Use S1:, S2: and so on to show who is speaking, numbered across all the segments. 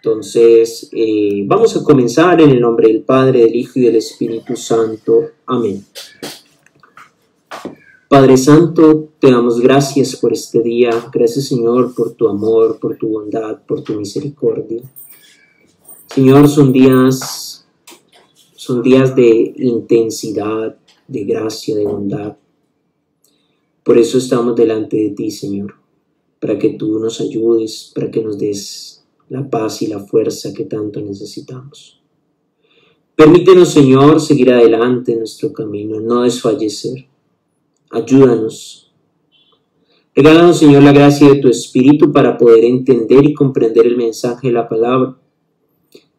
S1: Entonces, vamos a comenzar en el nombre del Padre, del Hijo y del Espíritu Santo. Amén. Padre Santo, te damos gracias por este día. Gracias, Señor, por tu amor, por tu bondad, por tu misericordia. Señor, son días de intensidad, de gracia, de bondad. Por eso estamos delante de ti, Señor, para que tú nos ayudes, para que nos des la paz y la fuerza que tanto necesitamos. Permítenos, Señor, seguir adelante en nuestro camino, no desfallecer. Ayúdanos. Regálanos, Señor, la gracia de tu Espíritu para poder entender y comprender el mensaje de la palabra.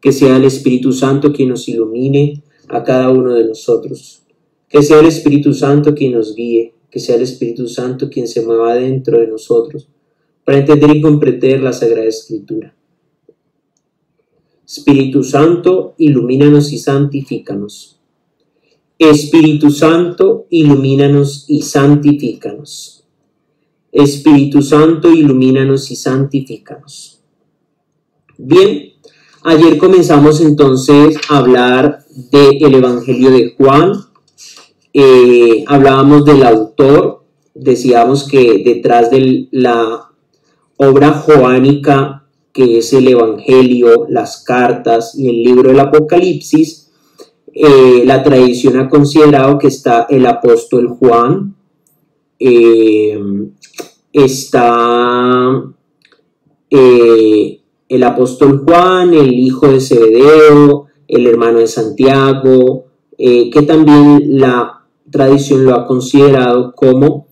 S1: Que sea el Espíritu Santo quien nos ilumine a cada uno de nosotros. Que sea el Espíritu Santo quien nos guíe. Que sea el Espíritu Santo quien se mueva dentro de nosotros para entender y comprender la Sagrada Escritura. Espíritu Santo, ilumínanos y santifícanos. Espíritu Santo, ilumínanos y santifícanos. Espíritu Santo, ilumínanos y santifícanos. Bien, ayer comenzamos entonces a hablar del Evangelio de Juan. Hablábamos del autor, decíamos que detrás de la obra joánica, que es el Evangelio, las cartas y el libro del Apocalipsis, la tradición ha considerado que está el apóstol Juan, está el apóstol Juan, el hijo de Zebedeo, el hermano de Santiago, que también la tradición lo ha considerado como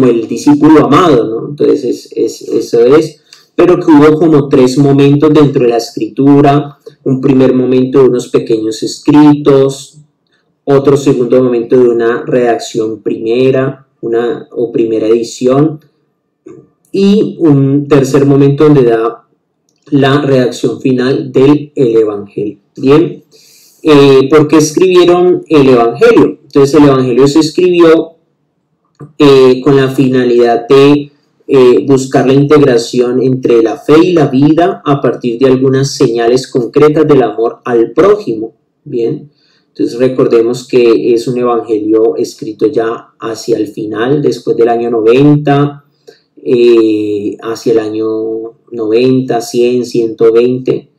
S1: el discípulo amado, ¿no? Entonces eso es, pero que hubo como tres momentos dentro de la escritura: un primer momento de unos pequeños escritos, otro segundo momento de una redacción primera, primera edición, y un tercer momento donde da la redacción final del Evangelio. Bien, ¿por qué escribieron el Evangelio? Entonces el Evangelio se escribió con la finalidad de buscar la integración entre la fe y la vida a partir de algunas señales concretas del amor al prójimo. Bien, entonces recordemos que es un evangelio escrito ya hacia el final, después del año 90, hacia el año 90, 100, 120.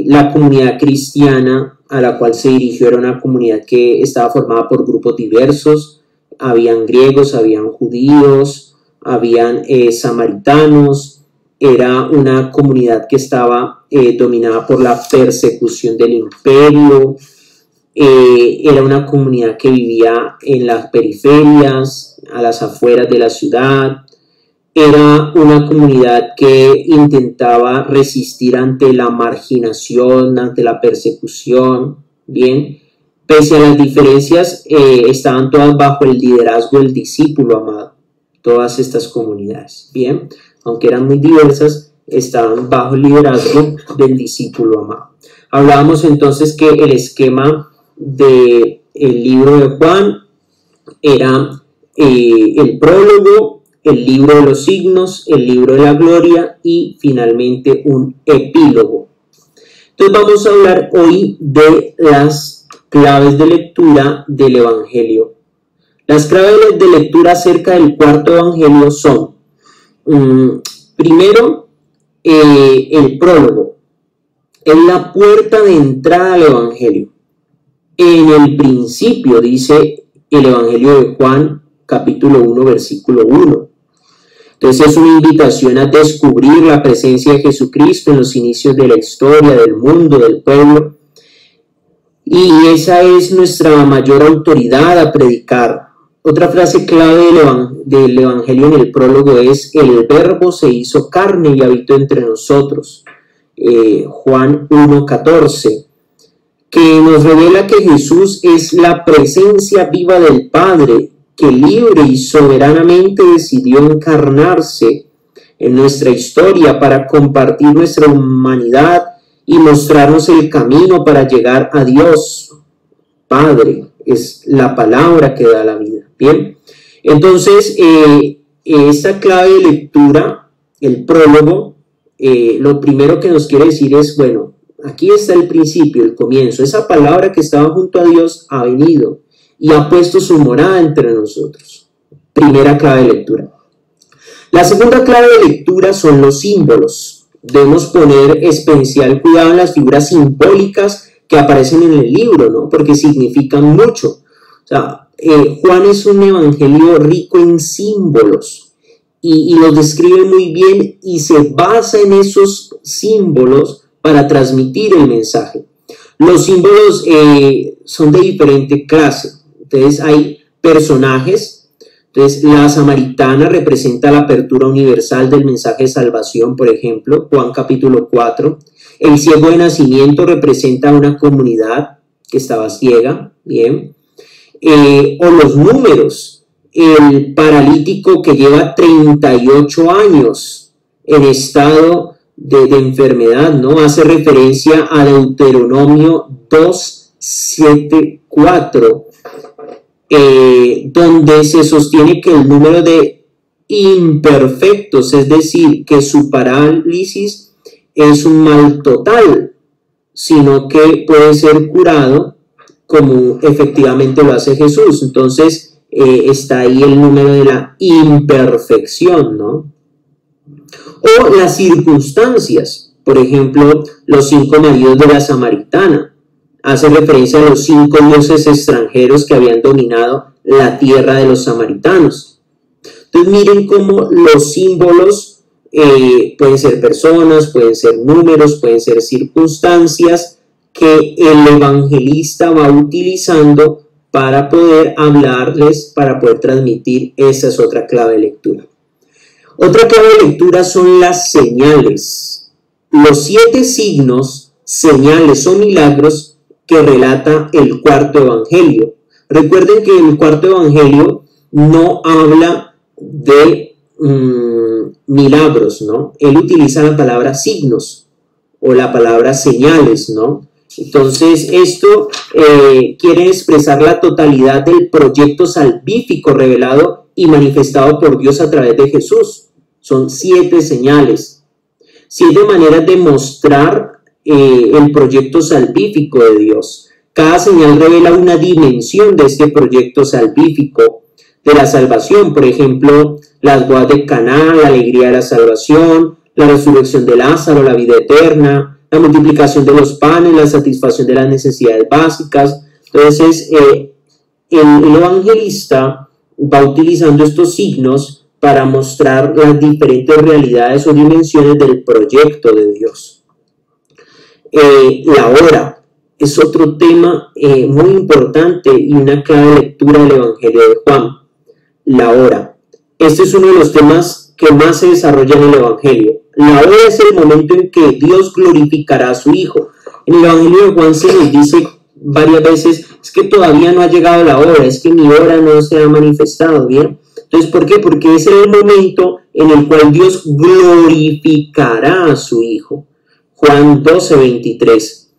S1: La comunidad cristiana a la cual se dirigió era una comunidad que estaba formada por grupos diversos. Habían griegos, habían judíos, habían samaritanos. Era una comunidad que estaba dominada por la persecución del imperio. Era una comunidad que vivía en las periferias, a las afueras de la ciudad. Era una comunidad que intentaba resistir ante la marginación, ante la persecución. Bien. Pese a las diferencias, estaban todas bajo el liderazgo del discípulo amado, todas estas comunidades. Bien, aunque eran muy diversas, estaban bajo el liderazgo del discípulo amado. Hablábamos entonces que el esquema del libro de Juan era el prólogo, el libro de los signos, el libro de la gloria y finalmente un epílogo. Entonces vamos a hablar hoy de las claves de lectura del Evangelio. Las claves de lectura acerca del cuarto Evangelio son, primero, el prólogo. Es la puerta de entrada al Evangelio. En el principio, dice el Evangelio de Juan, capítulo 1, versículo 1. Entonces es una invitación a descubrir la presencia de Jesucristo en los inicios de la historia, del mundo, del pueblo. Y esa es nuestra mayor autoridad a predicar. Otra frase clave del Evangelio en el prólogo es: el Verbo se hizo carne y habitó entre nosotros. Juan 1:14, que nos revela que Jesús es la presencia viva del Padre, que libre y soberanamente decidió encarnarse en nuestra historia para compartir nuestra humanidad y mostrarnos el camino para llegar a Dios Padre. Es la palabra que da la vida. Bien, entonces esta clave de lectura el prólogo, lo primero que nos quiere decir es, bueno, aquí está el principio, el comienzo. Esa palabra que estaba junto a Dios ha venido y ha puesto su morada entre nosotros. Primera clave de lectura. La segunda clave de lectura son los símbolos. Debemos poner especial cuidado en las figuras simbólicas que aparecen en el libro, ¿no? Porque significan mucho. O sea, Juan es un evangelio rico en símbolos y los describe muy bien y se basa en esos símbolos para transmitir el mensaje. Los símbolos son de diferente clase. Entonces hay personajes. Entonces la samaritana representa la apertura universal del mensaje de salvación, por ejemplo, Juan capítulo 4. El ciego de nacimiento representa una comunidad que estaba ciega, bien. O los números, el paralítico que lleva 38 años en estado de enfermedad, ¿no? Hace referencia a Deuteronomio 2:7-4, donde se sostiene que el número de imperfectos, es decir, que su parálisis es un mal total, sino que puede ser curado como efectivamente lo hace Jesús. Entonces está ahí el número de la imperfección, ¿no? O las circunstancias, por ejemplo, los 5 maridos de la samaritana. Hace referencia a los 5 dioses extranjeros que habían dominado la tierra de los samaritanos. Entonces miren cómo los símbolos pueden ser personas, pueden ser números, pueden ser circunstancias que el evangelista va utilizando para poder hablarles, para poder transmitir. Esa es otra clave de lectura. Otra clave de lectura son las señales. Los 7 signos, señales o milagros que relata el cuarto evangelio. Recuerden que el cuarto evangelio no habla de milagros, ¿no? Él utiliza la palabra signos o la palabra señales, ¿no? Entonces esto quiere expresar la totalidad del proyecto salvífico revelado y manifestado por Dios a través de Jesús. Son 7 señales, 7 maneras de mostrar el proyecto salvífico de Dios. Cada señal revela una dimensión de este proyecto salvífico de la salvación. Por ejemplo, las bodas de Caná, la alegría de la salvación, la resurrección de Lázaro, la vida eterna, la multiplicación de los panes, la satisfacción de las necesidades básicas. Entonces, el evangelista va utilizando estos signos para mostrar las diferentes realidades o dimensiones del proyecto de Dios. La hora es otro tema muy importante y una clave de lectura del Evangelio de Juan. La hora. Este es uno de los temas que más se desarrolla en el Evangelio. La hora es el momento en que Dios glorificará a su Hijo. En el Evangelio de Juan se nos dice varias veces, es que todavía no ha llegado la hora, es que mi hora no se ha manifestado, ¿bien? Entonces, ¿por qué? Porque ese es el momento en el cual Dios glorificará a su Hijo. Juan 12:23,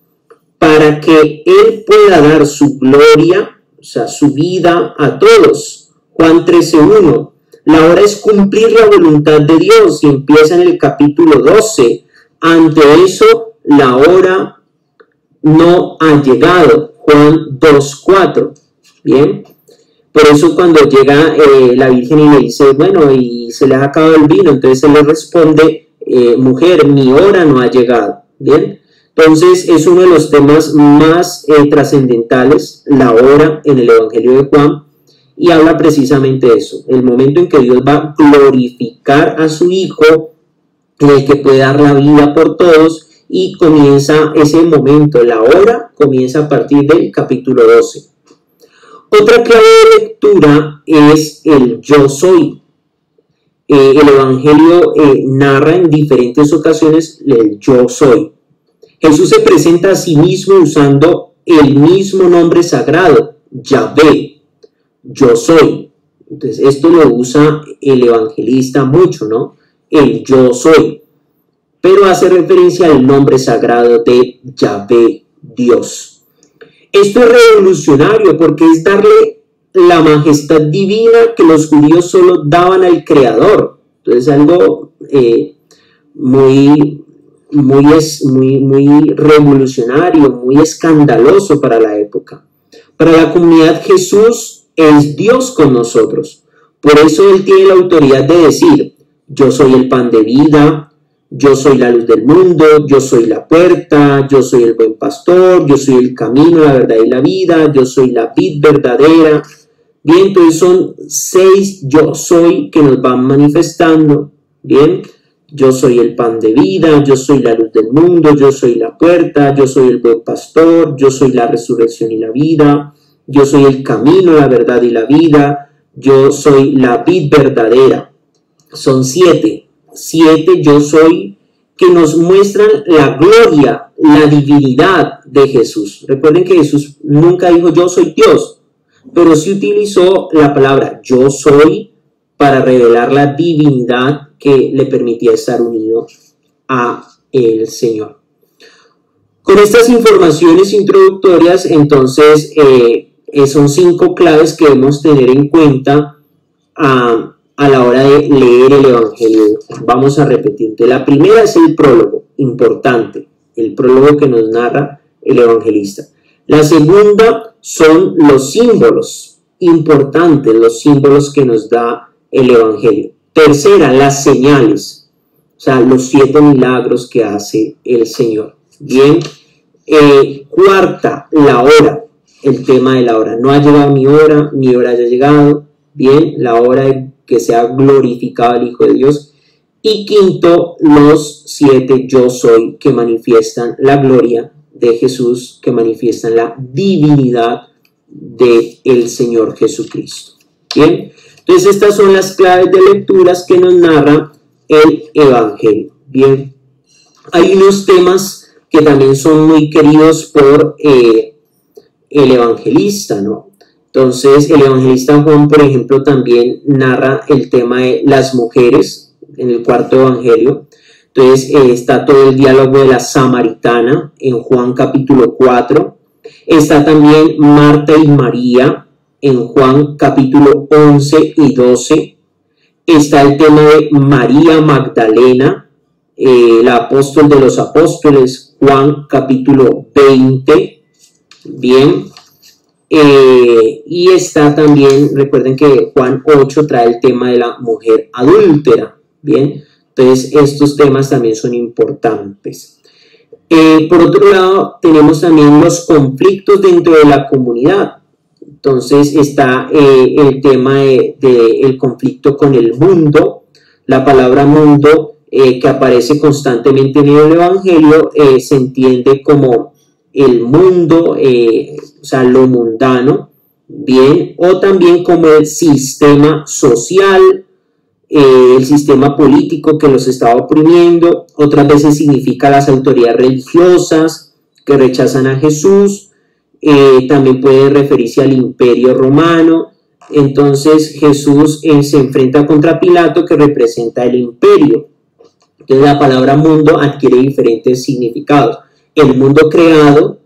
S1: para que Él pueda dar su gloria, o sea, su vida a todos. Juan 13:1, la hora es cumplir la voluntad de Dios y empieza en el capítulo 12. Ante eso, la hora no ha llegado. Juan 2:4, ¿bien? Por eso cuando llega la Virgen y le dice, bueno, y se le ha acabado el vino, entonces él le responde, mujer, mi hora no ha llegado, ¿bien? Entonces es uno de los temas más trascendentales, la hora en el Evangelio de Juan, y habla precisamente de eso, el momento en que Dios va a glorificar a su Hijo, en el que puede dar la vida por todos, y comienza ese momento, la hora comienza a partir del capítulo 12. Otra clave de lectura es el yo soy. El Evangelio narra en diferentes ocasiones el yo soy. Jesús se presenta a sí mismo usando el mismo nombre sagrado, Yahvé, yo soy. Entonces esto lo usa el evangelista mucho, ¿no? El yo soy. Pero hace referencia al nombre sagrado de Yahvé, Dios. Esto es revolucionario porque es darle la majestad divina que los judíos solo daban al Creador. Entonces algo muy revolucionario, muy escandaloso para la época. Para la comunidad, Jesús es Dios con nosotros. Por eso Él tiene la autoridad de decir: yo soy el pan de vida, yo soy la luz del mundo, yo soy la puerta, yo soy el buen pastor, yo soy el camino, la verdad y la vida, yo soy la vid verdadera. Bien, entonces son 6 yo soy que nos van manifestando. Bien, yo soy el pan de vida, yo soy la luz del mundo, yo soy la puerta, yo soy el buen pastor, yo soy la resurrección y la vida, yo soy el camino, la verdad y la vida, yo soy la vid verdadera. Son 7 yo soy que nos muestran la gloria, la divinidad de Jesús. Recuerden que Jesús nunca dijo yo soy Dios, pero sí utilizó la palabra yo soy para revelar la divinidad que le permitía estar unido a el Señor. Con estas informaciones introductorias, entonces, son 5 claves que debemos tener en cuenta a la hora de leer el Evangelio. Vamos a repetir. La primera es el prólogo, importante, el prólogo que nos narra el evangelista. La segunda son los símbolos, importantes los símbolos que nos da el Evangelio. Tercera, las señales, o sea, los 7 milagros que hace el Señor. Bien, cuarta, la hora, el tema de la hora. No ha llegado mi hora ya ha llegado. Bien, la hora de que sea glorificado el Hijo de Dios. Y quinto, los 7 yo soy que manifiestan la gloria de Jesús, que manifiestan la divinidad del Señor Jesucristo. Bien, entonces estas son las claves de lecturas que nos narra el Evangelio. Bien, hay unos temas que también son muy queridos por el evangelista, ¿no? Entonces el evangelista Juan, por ejemplo, también narra el tema de las mujeres en el 4º evangelio. Entonces está todo el diálogo de la samaritana en Juan capítulo 4. Está también Marta y María en Juan capítulo 11 y 12. Está el tema de María Magdalena, la apóstol de los apóstoles, Juan capítulo 20. Bien. Y está también, recuerden que Juan 8 trae el tema de la mujer adúltera. Bien. Entonces, estos temas también son importantes. Por otro lado, tenemos también los conflictos dentro de la comunidad. Entonces, está el tema del conflicto con el mundo. La palabra mundo, que aparece constantemente en el Evangelio, se entiende como el mundo, o sea, lo mundano, bien, o también como el sistema social, el sistema político que los estaba oprimiendo. Otras veces significa las autoridades religiosas que rechazan a Jesús. También puede referirse al imperio romano. Entonces Jesús se enfrenta contra Pilato, que representa el imperio. Entonces la palabra mundo adquiere diferentes significados: el mundo creado,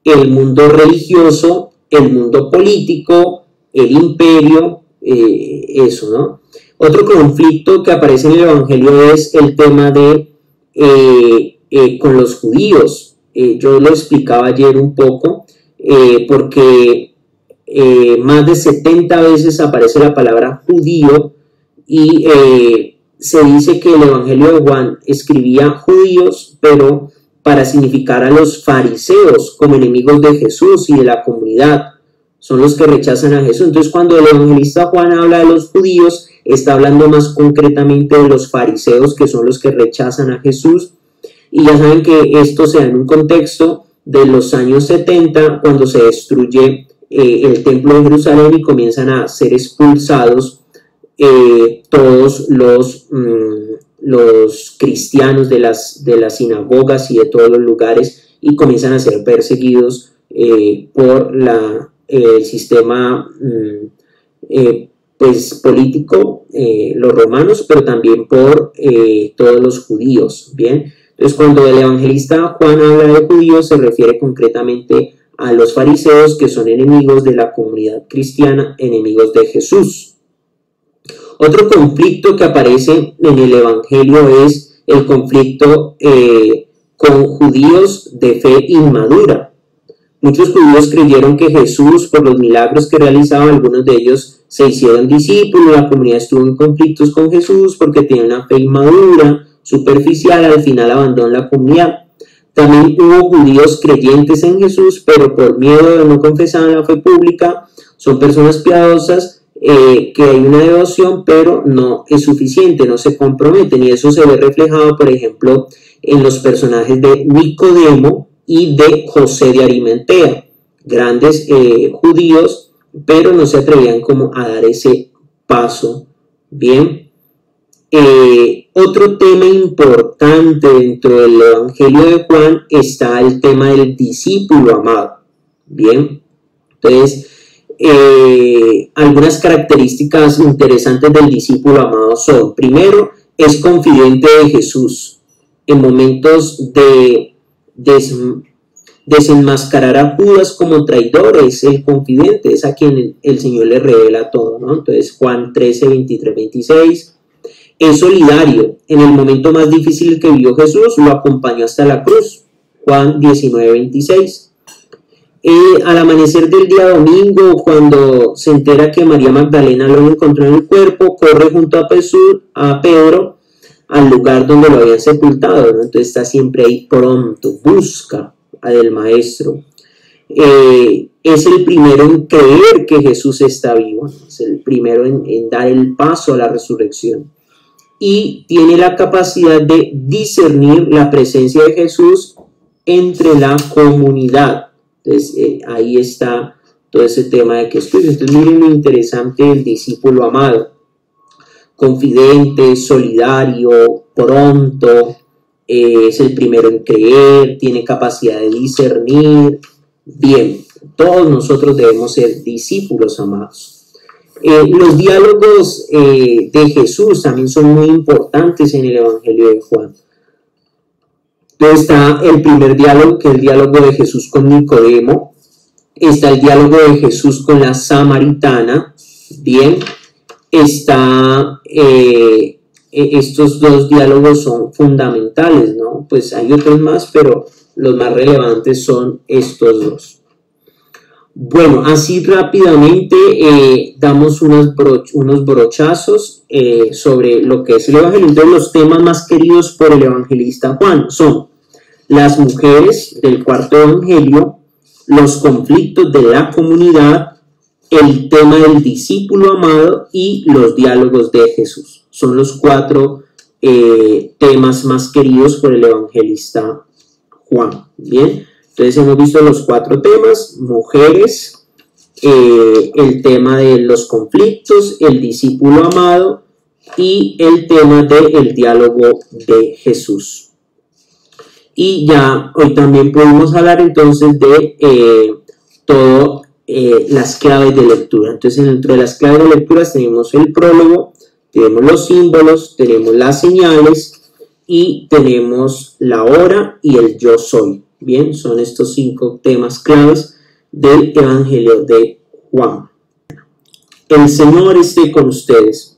S1: el mundo religioso, el mundo político, el imperio, eso, ¿no? Otro conflicto que aparece en el Evangelio es el tema de con los judíos. Yo lo explicaba ayer un poco, porque más de 70 veces aparece la palabra judío, y se dice que el Evangelio de Juan escribía judíos, pero para significar a los fariseos como enemigos de Jesús y de la comunidad. Son los que rechazan a Jesús. Entonces, cuando el evangelista Juan habla de los judíos, está hablando más concretamente de los fariseos, que son los que rechazan a Jesús. Y ya saben que esto se da en un contexto de los años 70, cuando se destruye el templo de Jerusalén y comienzan a ser expulsados todos los cristianos de las sinagogas y de todos los lugares, y comienzan a ser perseguidos por el sistema pues político, los romanos, pero también por todos los judíos. Bien, entonces cuando el evangelista Juan habla de judíos, se refiere concretamente a los fariseos, que son enemigos de la comunidad cristiana, enemigos de Jesús. Otro conflicto que aparece en el Evangelio es el conflicto con judíos de fe inmadura. Muchos judíos creyeron que Jesús, por los milagros que realizaba, algunos de ellos se hicieron discípulos, la comunidad estuvo en conflictos con Jesús porque tenía una fe inmadura, superficial, al final abandonó la comunidad. También hubo judíos creyentes en Jesús, pero por miedo de no confesar la fe pública, son personas piadosas, que hay una devoción, pero no es suficiente, no se comprometen, y eso se ve reflejado, por ejemplo, en los personajes de Nicodemo y de José de Arimatea, grandes judíos, pero no se atrevían como a dar ese paso. Bien, otro tema importante dentro del Evangelio de Juan está el tema del discípulo amado. Bien, entonces algunas características interesantes del discípulo amado son: primero, es confidente de Jesús. En momentos de desenmascarar a Judas como traidor, es el confidente, es a quien el Señor le revela todo, ¿no? Entonces Juan 13, 23, 26. Es solidario. En el momento más difícil que vivió Jesús, lo acompañó hasta la cruz. Juan 19, 26. Al amanecer del día domingo, cuando se entera que María Magdalena lo encontró en el cuerpo, corre junto a Pedro al lugar donde lo habían sepultado, ¿no? Entonces está siempre ahí pronto, busca al maestro. Es el primero en creer que Jesús está vivo, es el primero en dar el paso a la resurrección. Y tiene la capacidad de discernir la presencia de Jesús entre la comunidad. Entonces ahí está todo ese tema de que estudio. Entonces miren lo interesante del discípulo amado: confidente, solidario, pronto, es el primero en creer, tiene capacidad de discernir. Bien, todos nosotros debemos ser discípulos amados. Los diálogos de Jesús también son muy importantes en el Evangelio de Juan. Entonces está el primer diálogo, que es el diálogo de Jesús con Nicodemo. Está el diálogo de Jesús con la samaritana. Bien, estos dos diálogos son fundamentales, ¿no? Pues hay otros más, pero los más relevantes son estos dos. Bueno, así rápidamente damos unos brochazos sobre lo que es el Evangelio. Entonces, los temas más queridos por el evangelista Juan son las mujeres del cuarto Evangelio, los conflictos de la comunidad, el tema del discípulo amado y los diálogos de Jesús. Son los 4 temas más queridos por el evangelista Juan. Bien, entonces hemos visto los 4 temas: mujeres, el tema de los conflictos, el discípulo amado y el tema del diálogo de Jesús. Y ya hoy también podemos hablar entonces de todo las claves de lectura. Entonces, dentro de las claves de lectura tenemos el prólogo, tenemos los símbolos, tenemos las señales y tenemos la hora y el yo soy. Bien, son estos 5 temas claves del Evangelio de Juan. El Señor esté con ustedes,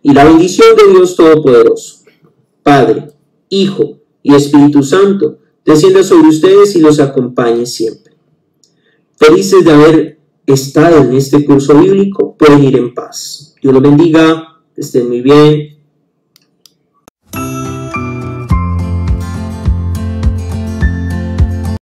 S1: y la bendición de Dios Todopoderoso, Padre, Hijo y Espíritu Santo, descienda sobre ustedes y los acompañe siempre. Felices de haber estado en este curso bíblico, pueden ir en paz. Dios los bendiga, estén muy bien.